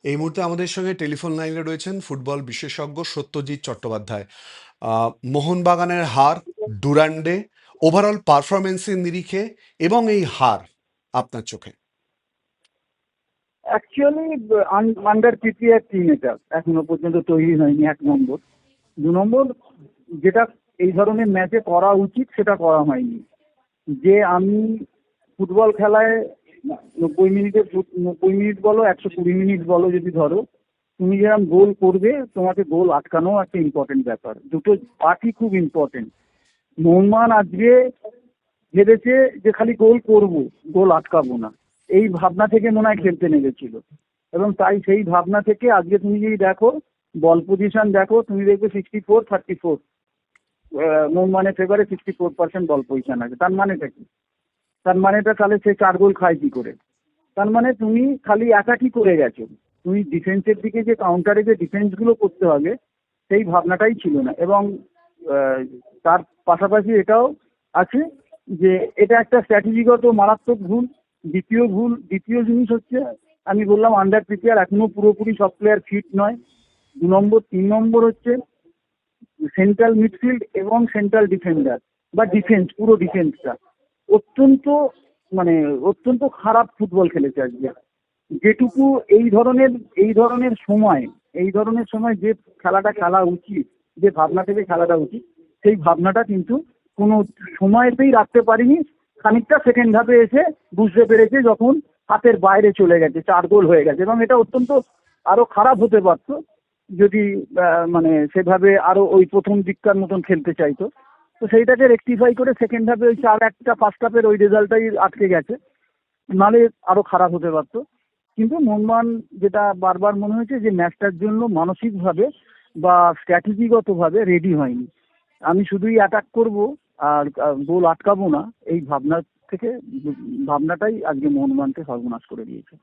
এই মুহূর্তে আমাদের সঙ্গে টেলিফোন লাইনে রয়েছেন ফুটবল বিশেষজ্ঞ সত্যজিৎ চট্টোপাধ্যায়। মোহনবাগানের হার, ডুরান্ডে, ওভারঅল পারফরমেন্সের নিরিখে এবং এই হার আপনার চোখে। অ্যাকচুয়ালি আন্ডার প্রিপেয়ার টিম এটা এখনো পর্যন্ত তৈরি হয়নি, 1 নম্বর। 2 নম্বর, যেটা এই ধরনের ম্যাচে করা উচিত সেটা করা হয়নি। যে আমি ফুটবল খেলায় 90 মিনিট বলো, 120 মিনিট বলো, যদি ধরো তুমি যেরকম গোল করবে, তোমাকে গোল আটকানো একটা ইম্পর্টেন্ট ব্যাপার। দুটো পার্টই খুব ইম্পর্টেন্ট। মোহনবাগান আজকে ভেবেছে যে খালি গোল করব, গোল আটকাবো না, এই ভাবনা থেকে মনে হয় খেলতে নেমেছিল। এবং তাই সেই ভাবনা থেকে আজকে তুমি যদি দেখো বল পজিশন দেখো, তুমি দেখবে 64-34 মোহনবাগানের ফেভারে 64% বল পজিশন আছে। তার মানেটা কি? তার মানেটা তাহলে সে 4 গোল খায় কি করে? তার মানে তুমি খালি একাকি করে গেছো। তুমি ডিফেন্সের দিকে যে কাউন্টারে যে ডিফেন্সগুলো করতে হবে সেই ভাবনাটাই ছিল না। এবং তার পাশাপাশি এটাও আছে যে এটা একটা স্ট্র্যাটেজিগত মারাত্মক ভুল। দ্বিতীয় জিনিস হচ্ছে, আমি বললাম আন্ডার প্রিপেয়ার, এখনো পুরোপুরি সব প্লেয়ার ফিট নয়। 2 নম্বর। 3 নম্বর হচ্ছে সেন্ট্রাল মিডফিল্ড এবং সেন্ট্রাল ডিফেন্ডার বা ডিফেন্স, পুরো ডিফেন্সটা অত্যন্ত মানে অত্যন্ত খারাপ ফুটবল খেলেছে আজকে। যেটুকু এই ধরনের সময় যে খেলাটা খেলা উচিত, যে ভাবনা থেকে খেলাটা উচিত, সেই ভাবনাটা কিন্তু কোনো সময়তেই রাখতে পারিনি। খানিকটা সেকেন্ড হাফে এসে বুঝতে পেরেছে যখন হাতের বাইরে চলে গেছে, 4 গোল হয়ে গেছে। এবং এটা অত্যন্ত আরো খারাপ হতে পারতো যদি মানে সেভাবে আরো ওই প্রথম দিককার মতন খেলতে চাইতো। তো সেইটাকে রেকটিফাই করে সেকেন্ড হাফে ওই 4-1 ফার্স্ট হাফের ওই রেজাল্টটাই আটকে গেছে, নাহলে আরো খারাপ হতে পারতো। কিন্তু মোহনবাগান যেটা বারবার মনে হয়েছে যে ম্যাচটার জন্য মানসিকভাবে বা স্ট্র্যাটেজিগতভাবে রেডি হয়নি। আমি শুধুই অ্যাটাক করব আর গোল আটকাবো না, এই ভাবনা থেকে ভাবনাটাই আজকে মোহনবাগানকে সর্বনাশ করে দিয়েছে।